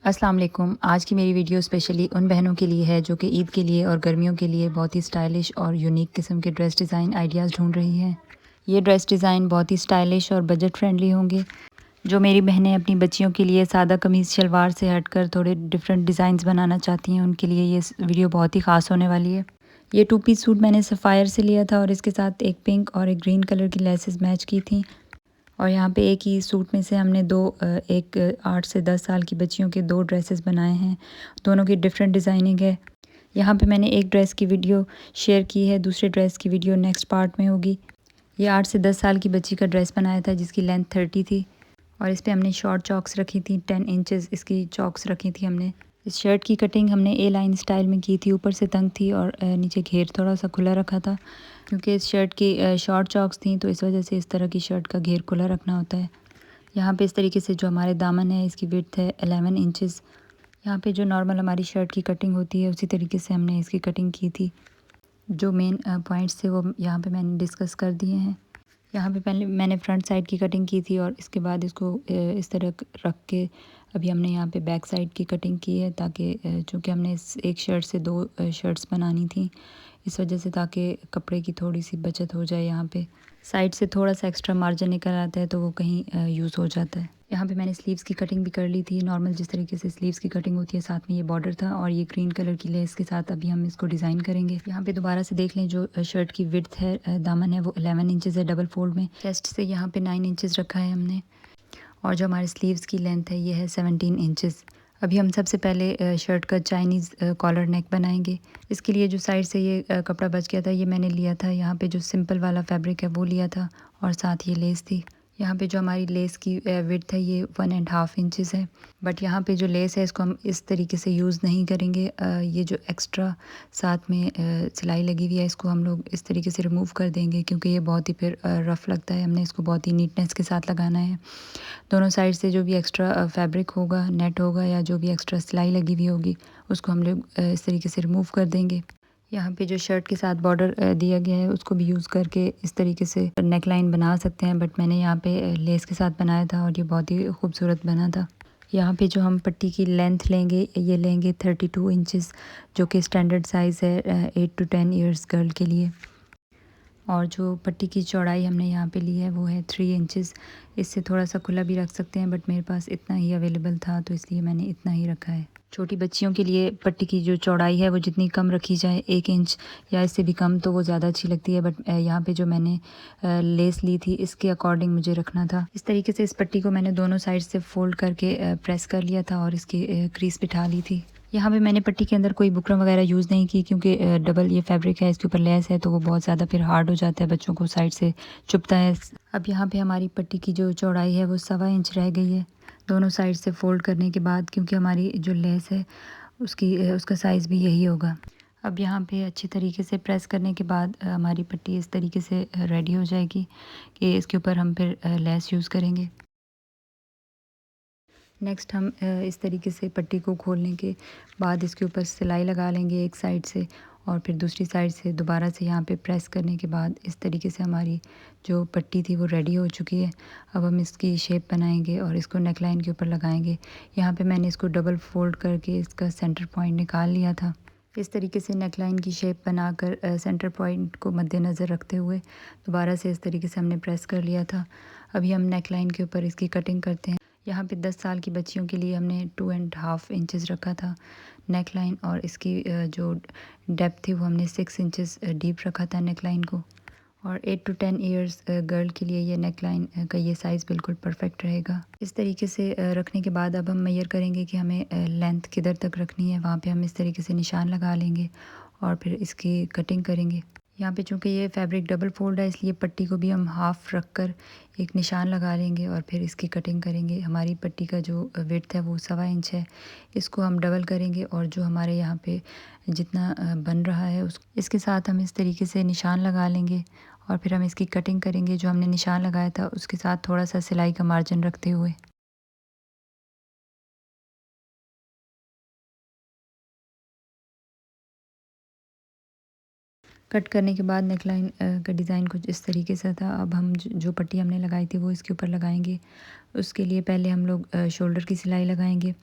अस्सलाम वालेकुम। आज की मेरी वीडियो स्पेशली उन बहनों के लिए है जो कि ईद के लिए और गर्मियों के लिए बहुत ही स्टाइलिश और यूनिक किस्म के ड्रेस डिज़ाइन आइडियाज़ ढूंढ रही हैं। ये ड्रेस डिज़ाइन बहुत ही स्टाइलिश और बजट फ्रेंडली होंगे। जो मेरी बहनें अपनी बच्चियों के लिए सादा कमीज़ शलवार से हटकर थोड़े डिफरेंट डिज़ाइंस बनाना चाहती हैं, उनके लिए ये वीडियो बहुत ही ख़ास होने वाली है। ये 2 पीस सूट मैंने सफ़ायर से लिया था और इसके साथ एक पिंक और एक ग्रीन कलर की लेसेस मैच की थी। और यहाँ पे एक ही सूट में से हमने एक 8 से 10 साल की बच्चियों के 2 ड्रेसेस बनाए हैं। दोनों की डिफरेंट डिज़ाइनिंग है। यहाँ पे मैंने एक ड्रेस की वीडियो शेयर की है, दूसरे ड्रेस की वीडियो नेक्स्ट पार्ट में होगी। ये 8 से 10 साल की बच्ची का ड्रेस बनाया था जिसकी लेंथ 30 थी और इस पे हमने शॉर्ट चॉक्स रखी थी। 10 इंचेस इसकी चॉक्स रखी थी हमने। इस शर्ट की कटिंग हमने ए लाइन स्टाइल में की थी, ऊपर से तंग थी और नीचे घेर थोड़ा सा खुला रखा था क्योंकि इस शर्ट की शॉर्ट चॉक्स थी, तो इस वजह से इस तरह की शर्ट का घेर खुला रखना होता है। यहाँ पे इस तरीके से जो हमारे दामन है इसकी विड्थ है 11 इंचेस। यहाँ पे जो नॉर्मल हमारी शर्ट की कटिंग होती है उसी तरीके से हमने इसकी कटिंग की थी। जो मेन पॉइंट्स थे वो यहाँ पे मैंने डिस्कस कर दिए हैं। यहाँ पे पहले मैंने फ्रंट साइड की कटिंग की थी और इसके बाद इसको इस तरह रख के अभी हमने यहाँ पे बैक साइड की कटिंग की है, ताकि चूँकि हमने इस एक शर्ट से 2 शर्ट्स बनानी थी, इस वजह से ताकि कपड़े की थोड़ी सी बचत हो जाए। यहाँ पे साइड से थोड़ा सा एक्स्ट्रा मार्जिन निकल आता है तो वो कहीं यूज़ हो जाता है। यहाँ पे मैंने स्लीव्स की कटिंग भी कर ली थी, नॉर्मल जिस तरीके से स्लीव्स की कटिंग होती है, साथ में ये बॉर्डर था और ये ग्रीन कलर की लेस के साथ अभी हम इसको डिज़ाइन करेंगे। यहाँ पे दोबारा से देख लें, जो शर्ट की विड्थ है, दामन है, वो 11 इंचेस है डबल फोल्ड में। चेस्ट से यहाँ पे 9 इंचेस रखा है हमने और जो हमारे स्लीव्स की लेंथ है ये है 17 इंचेस। अभी हम सबसे पहले शर्ट का चाइनीज़ कॉलर नेक बनाएंगे। इसके लिए जो साइड से ये कपड़ा बच गया था ये मैंने लिया था, यहाँ पे जो सिंपल वाला फैब्रिक है वो लिया था और साथ ये लेस थी। यहाँ पे जो हमारी लेस की विड्थ है ये 1.5 इंचेस है, बट यहाँ पे जो लेस है इसको हम इस तरीके से यूज़ नहीं करेंगे। ये जो एक्स्ट्रा साथ में सिलाई लगी हुई है इसको हम लोग इस तरीके से रिमूव कर देंगे क्योंकि ये बहुत ही फिर रफ़ लगता है। हमने इसको बहुत ही नीटनेस के साथ लगाना है। दोनों साइड से जो भी एक्स्ट्रा फैब्रिक होगा, नेट होगा या जो भी एक्स्ट्रा सिलाई लगी हुई होगी उसको हम लोग इस तरीके से रिमूव कर देंगे। यहाँ पे जो शर्ट के साथ बॉर्डर दिया गया है उसको भी यूज़ करके इस तरीके से नेक लाइन बना सकते हैं, बट मैंने यहाँ पे लेस के साथ बनाया था और ये बहुत ही खूबसूरत बना था। यहाँ पे जो हम पट्टी की लेंथ लेंगे ये लेंगे 32 इंचेस, जो कि स्टैंडर्ड साइज़ है 8 to 10 ईयर्स गर्ल के लिए। और जो पट्टी की चौड़ाई हमने यहाँ पे ली है वो है 3 इंचेस। इससे थोड़ा सा खुला भी रख सकते हैं, बट मेरे पास इतना ही अवेलेबल था तो इसलिए मैंने इतना ही रखा है। छोटी बच्चियों के लिए पट्टी की जो चौड़ाई है वो जितनी कम रखी जाए, 1 इंच या इससे भी कम, तो वो ज़्यादा अच्छी लगती है। बट यहाँ पे जो मैंने लेस ली थी इसके अकॉर्डिंग मुझे रखना था। इस तरीके से इस पट्टी को मैंने दोनों साइड से फोल्ड करके प्रेस कर लिया था और इसकी क्रीज बिठा ली थी। यहाँ पे मैंने पट्टी के अंदर कोई बुकरम वगैरह यूज़ नहीं की क्योंकि डबल ये फैब्रिक है, इसके ऊपर लेस है तो वो बहुत ज़्यादा फिर हार्ड हो जाता है, बच्चों को साइड से चुभता है। अब यहाँ पे हमारी पट्टी की जो चौड़ाई है वो 1.25 इंच रह गई है दोनों साइड से फोल्ड करने के बाद, क्योंकि हमारी जो लेस है उसका साइज़ भी यही होगा। अब यहाँ पे अच्छी तरीके से प्रेस करने के बाद हमारी पट्टी इस तरीके से रेडी हो जाएगी कि इसके ऊपर हम फिर लेस यूज़ करेंगे। नेक्स्ट हम इस तरीके से पट्टी को खोलने के बाद इसके ऊपर सिलाई लगा लेंगे एक साइड से और फिर दूसरी साइड से दोबारा से यहाँ पे प्रेस करने के बाद इस तरीके से हमारी जो पट्टी थी वो रेडी हो चुकी है। अब हम इसकी शेप बनाएंगे और इसको नेक लाइन के ऊपर लगाएंगे। यहाँ पे मैंने इसको डबल फोल्ड करके इसका सेंटर पॉइंट निकाल लिया था। इस तरीके से नेक लाइन की शेप बनाकर सेंटर पॉइंट को मद्देनज़र रखते हुए दोबारा से इस तरीके से हमने प्रेस कर लिया था। अभी हम नेक लाइन के ऊपर इसकी कटिंग करते हैं। यहाँ पे 10 साल की बच्चियों के लिए हमने 2.5 इंचेस रखा था नेक लाइन और इसकी जो डेप्थ थी वो हमने 6 इंचेस डीप रखा था नेक लाइन को। और 8 to 10 ईयर्स गर्ल के लिए ये नेक लाइन का ये साइज़ बिल्कुल परफेक्ट रहेगा। इस तरीके से रखने के बाद अब हम मेजर करेंगे कि हमें लेंथ किधर तक रखनी है। वहाँ पे हम इस तरीके से निशान लगा लेंगे और फिर इसकी कटिंग करेंगे। यहाँ पे चूँकि ये फैब्रिक डबल फोल्ड है इसलिए पट्टी को भी हम हाफ़ रख कर एक निशान लगा लेंगे और फिर इसकी कटिंग करेंगे। हमारी पट्टी का जो विड्थ है वो 1.25 इंच है, इसको हम डबल करेंगे और जो हमारे यहाँ पे जितना बन रहा है उस इसके साथ हम इस तरीके से निशान लगा लेंगे और फिर हम इसकी कटिंग करेंगे। जो हमने निशान लगाया था उसके साथ थोड़ा सा सिलाई का मार्जिन रखते हुए। कट करने के बाद नेकलाइन का डिज़ाइन कुछ इस तरीके से था। अब हम जो पट्टी हमने लगाई थी वो इसके ऊपर लगाएंगे। उसके लिए पहले हम लोग शोल्डर की सिलाई लगाएंगे।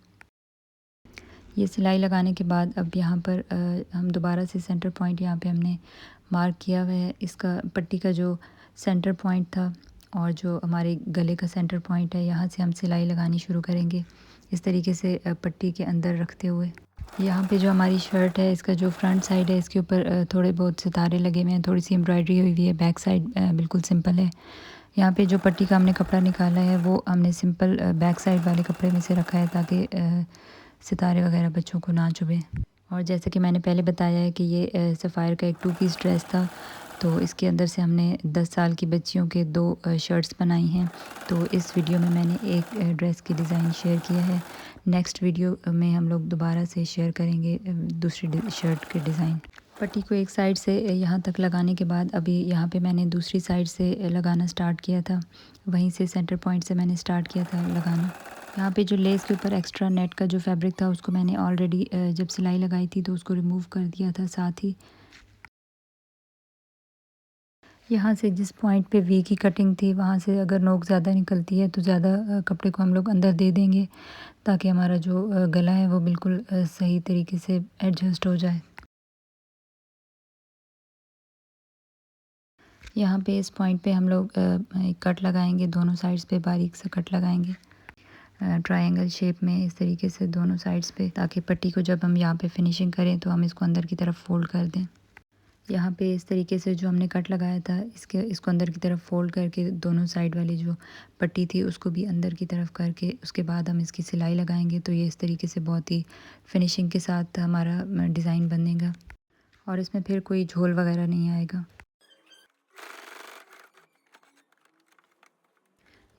ये सिलाई लगाने के बाद अब यहाँ पर हम दोबारा से सेंटर पॉइंट यहाँ पे हमने मार्क किया हुआ है। इसका पट्टी का जो सेंटर पॉइंट था और जो हमारे गले का सेंटर पॉइंट है, यहाँ से हम सिलाई लगानी शुरू करेंगे इस तरीके से पट्टी के अंदर रखते हुए। यहाँ पे जो हमारी शर्ट है, इसका जो फ्रंट साइड है, इसके ऊपर थोड़े बहुत सितारे लगे हुए हैं, थोड़ी सी एम्ब्रॉयडरी हुई हुई है। बैक साइड बिल्कुल सिंपल है। यहाँ पे जो पट्टी का हमने कपड़ा निकाला है वो हमने सिंपल बैक साइड वाले कपड़े में से रखा है ताकि सितारे वगैरह बच्चों को ना चुभे। और जैसे कि मैंने पहले बताया है कि ये सफ़ायर का एक 2 पीस ड्रेस था, तो इसके अंदर से हमने 10 साल की बच्चियों के 2 शर्ट्स बनाई हैं। तो इस वीडियो में मैंने एक ड्रेस की डिज़ाइन शेयर किया है। नेक्स्ट वीडियो में हम लोग दोबारा से शेयर करेंगे दूसरी शर्ट के डिज़ाइन। पट्टी को एक साइड से यहाँ तक लगाने के बाद अभी यहाँ पे मैंने दूसरी साइड से लगाना स्टार्ट किया था। वहीं से सेंटर पॉइंट से मैंने स्टार्ट किया था लगाना। यहाँ पे जो लेस के ऊपर एक्स्ट्रा नेट का जो फैब्रिक था उसको मैंने ऑलरेडी जब सिलाई लगाई थी तो उसको रिमूव कर दिया था। साथ ही यहाँ से जिस पॉइंट पे वी की कटिंग थी वहाँ से अगर नोक ज़्यादा निकलती है तो ज़्यादा कपड़े को हम लोग अंदर दे देंगे ताकि हमारा जो गला है वो बिल्कुल सही तरीके से एडजस्ट हो जाए। यहाँ पे इस पॉइंट पे हम लोग एक कट लगाएंगे, दोनों साइड्स पे बारीक सा कट लगाएंगे ट्रायंगल शेप में इस तरीके से दोनों साइड्स पे, ताकि पट्टी को जब हम यहाँ पे फिनिशिंग करें तो हम इसको अंदर की तरफ फोल्ड कर दें। यहाँ पे इस तरीके से जो हमने कट लगाया था इसको अंदर की तरफ फोल्ड करके दोनों साइड वाली जो पट्टी थी उसको भी अंदर की तरफ करके उसके बाद हम इसकी सिलाई लगाएंगे। तो ये इस तरीके से बहुत ही फिनिशिंग के साथ हमारा डिज़ाइन बनेगा और इसमें फिर कोई झोल वगैरह नहीं आएगा।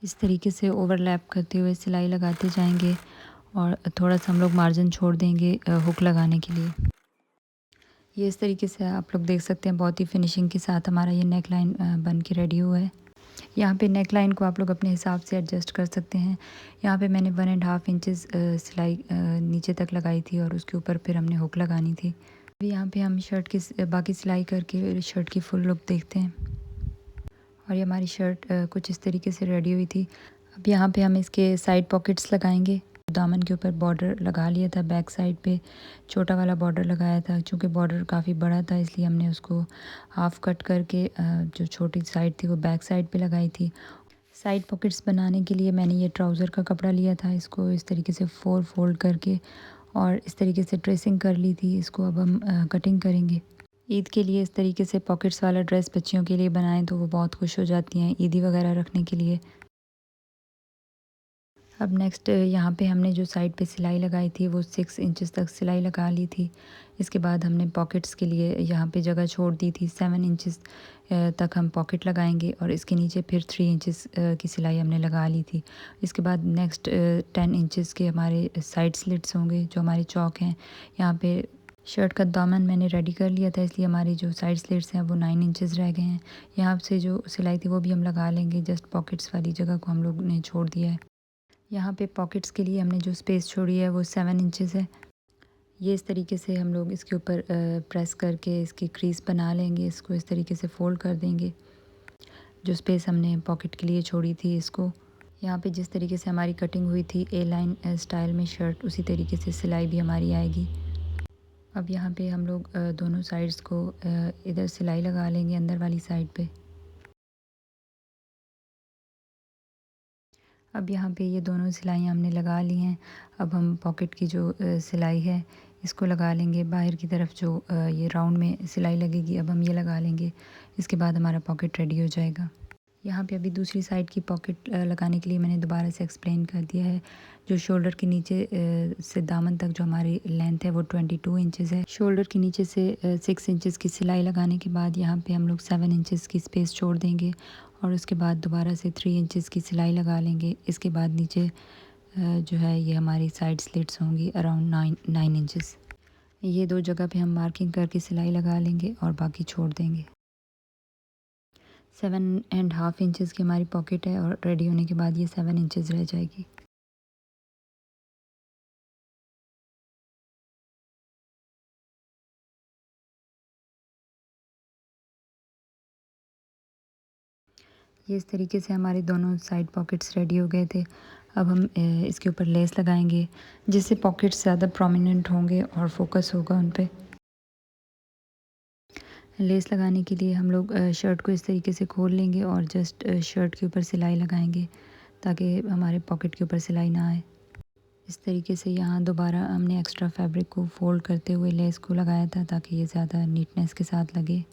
इस तरीके से ओवरलैप करते हुए सिलाई लगाते जाएंगे और थोड़ा सा हम लोग मार्जिन छोड़ देंगे हुक लगाने के लिए। ये इस तरीके से आप लोग देख सकते हैं बहुत ही फिनिशिंग के साथ हमारा ये नेक लाइन बन के रेडी हुआ है। यहाँ पे नेक लाइन को आप लोग अपने हिसाब से एडजस्ट कर सकते हैं। यहाँ पे मैंने 1.5 इंचेस सिलाई नीचे तक लगाई थी और उसके ऊपर फिर हमने हुक लगानी थी। अभी यहाँ पे हम शर्ट की बाकी सिलाई करके शर्ट की फुल लुक देखते हैं। और ये हमारी शर्ट कुछ इस तरीके से रेडी हुई थी। अब यहाँ पे हम इसके साइड पॉकेट्स लगाएंगे। दामन के ऊपर बॉर्डर लगा लिया था, बैक साइड पे छोटा वाला बॉर्डर लगाया था। चूँकि बॉर्डर काफ़ी बड़ा था इसलिए हमने उसको हाफ़ कट करके जो छोटी साइड थी वो बैक साइड पे लगाई थी। साइड पॉकेट्स बनाने के लिए मैंने ये ट्राउज़र का कपड़ा लिया था, इसको इस तरीके से 4 फोल्ड करके और इस तरीके से ट्रेसिंग कर ली थी। इसको अब हम कटिंग करेंगे। ईद के लिए इस तरीके से पॉकेट्स वाला ड्रेस बच्चियों के लिए बनाएं तो वो बहुत खुश हो जाती हैं ईदी वगैरह रखने के लिए। अब नेक्स्ट यहाँ पे हमने जो साइड पे सिलाई लगाई थी वो 6 इंचेस तक सिलाई लगा ली थी। इसके बाद हमने पॉकेट्स के लिए यहाँ पे जगह छोड़ दी थी। 7 इंचेस तक हम पॉकेट लगाएंगे और इसके नीचे फिर 3 इंचेस की सिलाई हमने लगा ली थी। इसके बाद नेक्स्ट 10 इंचेस के हमारे साइड स्लिट्स होंगे जो हमारे चौक हैं। यहाँ पे शर्ट का दामन मैंने रेडी कर लिया था इसलिए हमारी जो साइड स्लिट्स हैं वो 9 इंचेस रह गए हैं। यहाँ से जो सिलाई थी वो भी हम लगा लेंगे, जस्ट पॉकेट्स वाली जगह को हम लोग ने छोड़ दिया है। यहाँ पे पॉकेट्स के लिए हमने जो स्पेस छोड़ी है वो 7 इंचेस है। ये इस तरीके से हम लोग इसके ऊपर प्रेस करके इसकी क्रीज बना लेंगे। इसको इस तरीके से फोल्ड कर देंगे। जो स्पेस हमने पॉकेट के लिए छोड़ी थी इसको, यहाँ पे जिस तरीके से हमारी कटिंग हुई थी ए लाइन स्टाइल में शर्ट, उसी तरीके से सिलाई भी हमारी आएगी। अब यहाँ पे हम लोग दोनों साइड्स को इधर सिलाई लगा लेंगे अंदर वाली साइड पे। अब यहाँ पे ये दोनों सिलाइयाँ हमने लगा ली हैं। अब हम पॉकेट की जो सिलाई है इसको लगा लेंगे। बाहर की तरफ जो ये राउंड में सिलाई लगेगी अब हम ये लगा लेंगे। इसके बाद हमारा पॉकेट रेडी हो जाएगा। यहाँ पे अभी दूसरी साइड की पॉकेट लगाने के लिए मैंने दोबारा से एक्सप्लेन कर दिया है। जो शोल्डर के नीचे से दामन तक जो हमारी लेंथ है वो 22 इंचेस है। शोल्डर के नीचे से 6 इंचेस की सिलाई लगाने के बाद यहाँ पे हम लोग 7 इंचेस की स्पेस छोड़ देंगे और उसके बाद दोबारा से 3 इंचेस की सिलाई लगा लेंगे। इसके बाद नीचे जो है ये हमारी साइड स्लिट्स होंगी अराउंड 9 इंचेस। ये दो जगह पे हम मार्किंग करके सिलाई लगा लेंगे और बाकी छोड़ देंगे। 7.5 इंचेस की हमारी पॉकेट है और रेडी होने के बाद ये 7 इंचेस रह जाएगी। ये इस तरीके से हमारे दोनों साइड पॉकेट्स रेडी हो गए थे। अब हम इसके ऊपर लेस लगाएंगे जिससे पॉकेट्स ज़्यादा प्रोमिनेंट होंगे और फोकस होगा उन पे। लेस लगाने के लिए हम लोग शर्ट को इस तरीके से खोल लेंगे और जस्ट शर्ट के ऊपर सिलाई लगाएंगे ताकि हमारे पॉकेट के ऊपर सिलाई ना आए। इस तरीके से यहाँ दोबारा हमने एक्स्ट्रा फैब्रिक को फोल्ड करते हुए लेस को लगाया था ताकि ये ज़्यादा नीटनेस के साथ लगे।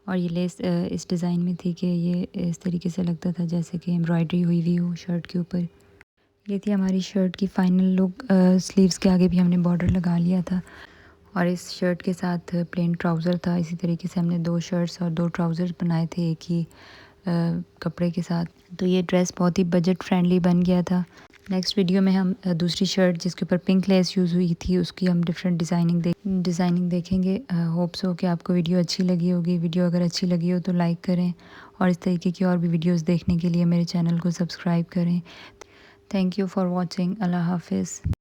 और ये लेस इस डिज़ाइन में थी कि ये इस तरीके से लगता था जैसे कि एम्ब्रॉयडरी हुई हुई हो शर्ट के ऊपर। ये थी हमारी शर्ट की फ़ाइनल लुक। स्लीव्स के आगे भी हमने बॉर्डर लगा लिया था और इस शर्ट के साथ प्लेन ट्राउज़र था। इसी तरीके से हमने 2 शर्ट्स और 2 ट्राउज़र्स बनाए थे एक ही कपड़े के साथ। तो ये ड्रेस बहुत ही बजट फ्रेंडली बन गया था। नेक्स्ट वीडियो में हम दूसरी शर्ट जिसके ऊपर पिंक लेस यूज़ हुई थी उसकी हम डिफरेंट डिज़ाइनिंग देखेंगे। होप्स हो कि आपको वीडियो अच्छी लगी होगी। वीडियो अगर अच्छी लगी हो तो लाइक करें और इस तरीके की और भी वीडियोस देखने के लिए मेरे चैनल को सब्सक्राइब करें। Thank you for watching. अल्लाह हाफिज़।